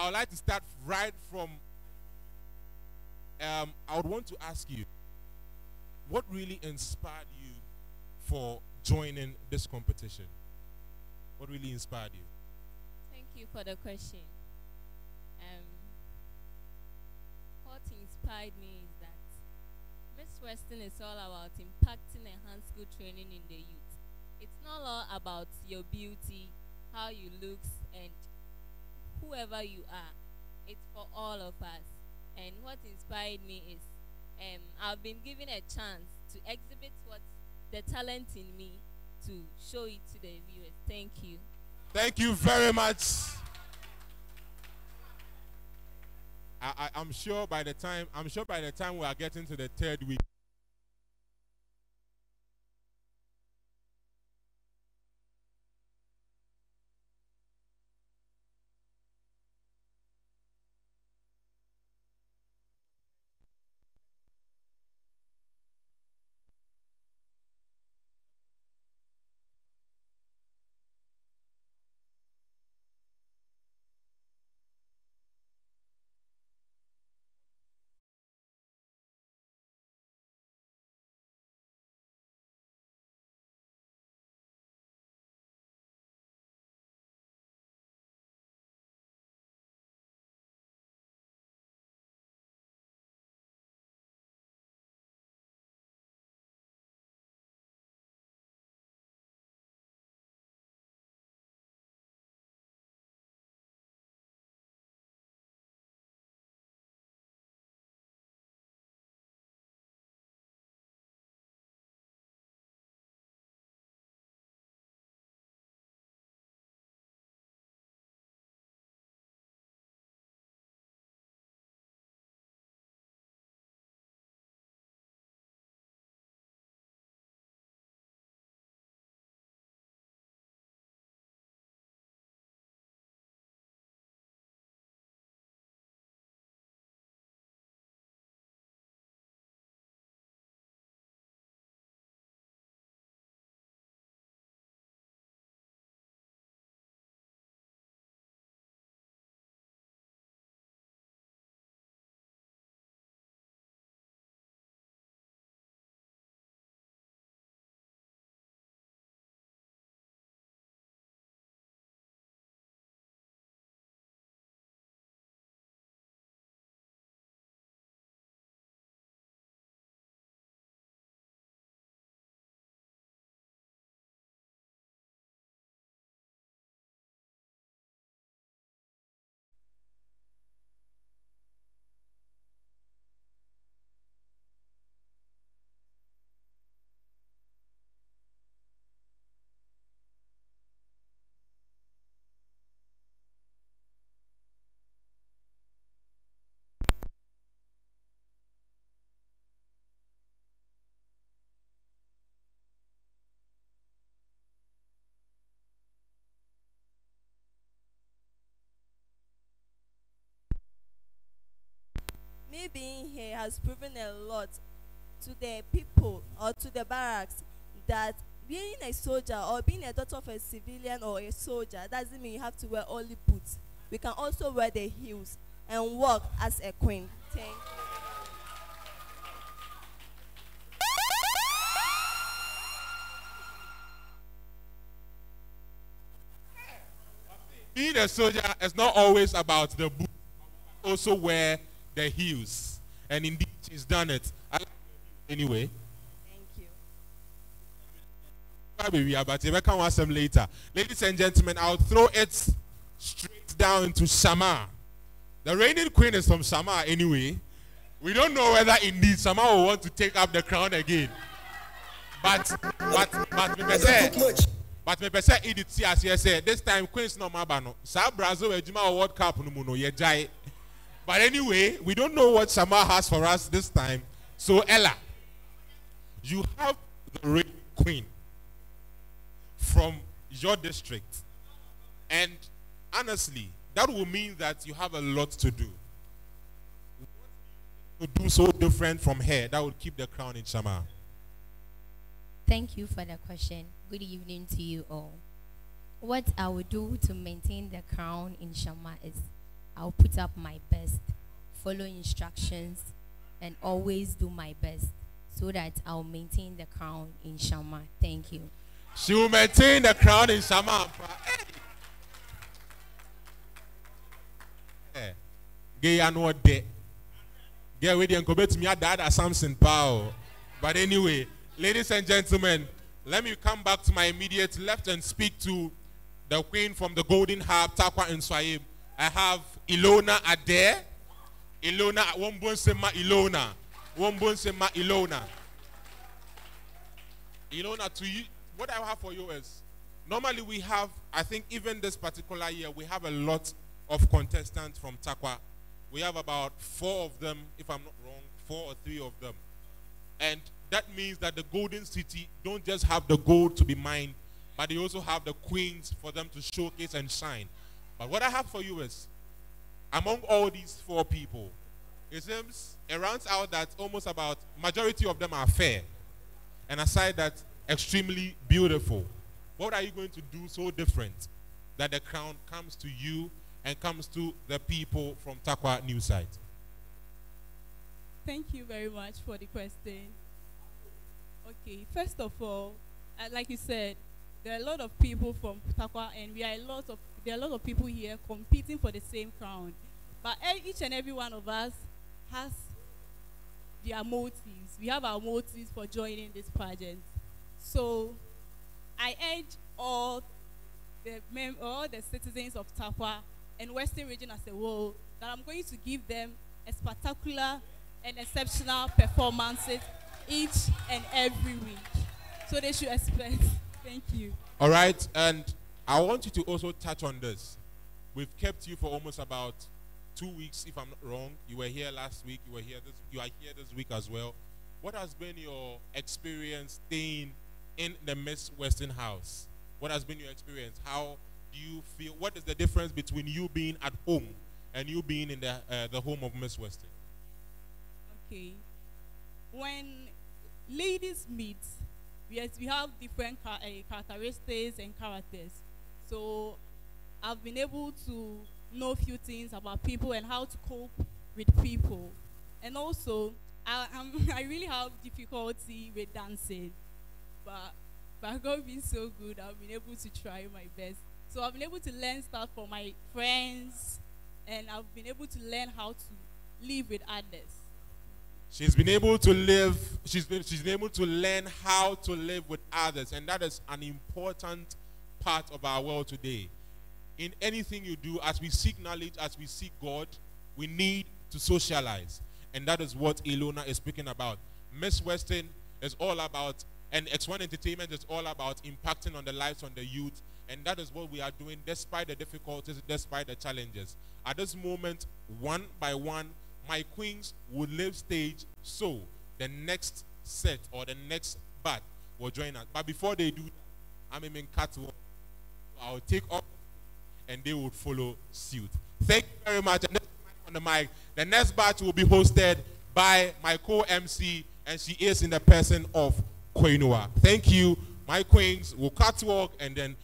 I would like to start right from, I would want to ask you, what really inspired you for joining this competition? What really inspired you? Thank you for the question. What inspired me is that Miss Western is all about impacting enhanced school training in the youth. It's not all about your beauty, how you look, and whoever you are. It's for all of us. And what inspired me is I've been given a chance to exhibit what the talent in me to show it to the viewers. Thank you. Thank you very much. I'm sure by the time we are getting to the third week, Me being here has proven a lot to the people or to the barracks that being a soldier or being a daughter of a civilian or a soldier doesn't mean you have to wear only boots. We can also wear the heels and walk as a queen. Thank you. Being a soldier is not always about the boots. Also wear the heels, and indeed she's done it. Anyway. Thank you. But if I can watch them later, ladies and gentlemen, I'll throw it straight down to Shama. The reigning queen is from Shama anyway. We don't know whether indeed Shama will want to take up the crown again. But me pese edit see as you say this time queens no mabano. Sa Brazil ejuma World Cup no muno ye jai. But anyway, we don't know what Shama has for us this time. So Ella, you have the reigning queen from your district, and honestly, that will mean that you have a lot to do. What do you do so different from her that would keep the crown in Shama? Thank you for the question. Good evening to you all. What I will do to maintain the crown in Shama is I'll put up my best, follow instructions, and always do my best so that I'll maintain the crown in Shama. Thank you. She will maintain the crown in Shama. Gay and what day? Get ready and go back to me. Dad at Samson Power. But anyway, ladies and gentlemen, let me come back to my immediate left and speak to the queen from the Golden Harp, Takwa and Swahib. I have Ilona Adair. Ilona, Wombonsema Ilona. Wombonsema Ilona. Ilona, to you, what I have for you is, normally we have, I think even this particular year, we have a lot of contestants from Takwa. We have about 4 of them, if I'm not wrong, 4 or 3 of them. And that means that the Golden City don't just have the gold to be mined, but they also have the queens for them to showcase and shine. But what I have for you is, among all these 4 people, it seems it rounds out that almost about majority of them are fair. And aside that, extremely beautiful. What are you going to do so different that the crown comes to you and comes to the people from Takwa New Site? Thank you very much for the question. Okay, first of all, like you said, there are a lot of people from Takwa, and there are a lot of people here competing for the same crown. But each and every one of us has their motives. We have our motives for joining this pageant. So I urge all the citizens of Takwa and Western region as a whole that I'm going to give them a spectacular and exceptional performances each and every week. So they should expect. Thank you. All right, and I want you to also touch on this. We've kept you for almost about 2 weeks, if I'm not wrong. You were here last week. You are here this week as well. What has been your experience staying in the Miss Western house? What has been your experience? How do you feel? What is the difference between you being at home and you being in the home of Miss Western? Okay. When ladies meet, yes, we have different characteristics and characters. So I've been able to know a few things about people and how to cope with people. And also, I really have difficulty with dancing. But God being so good, I've been able to try my best. So I've been able to learn stuff from my friends, and I've been able to learn how to live with others. She's been able to live, she's been able to learn how to live with others, and that is an important part of our world today. In anything you do, as we seek knowledge, as we seek God, we need to socialize. And that is what Ilona is speaking about. Miss Western is all about, and X1 Entertainment is all about impacting on the lives of the youth. And that is what we are doing despite the difficulties, despite the challenges. At this moment, one by one, my queens will leave stage, so the next set or the next bat will join us. But before they do that, I'm in catwalk. I'll take off and they would follow suit. Thank you very much. And on the mic, the next batch will be hosted by my co-MC, and she is in the person of Koinua. Thank you. My queens will catwalk, and then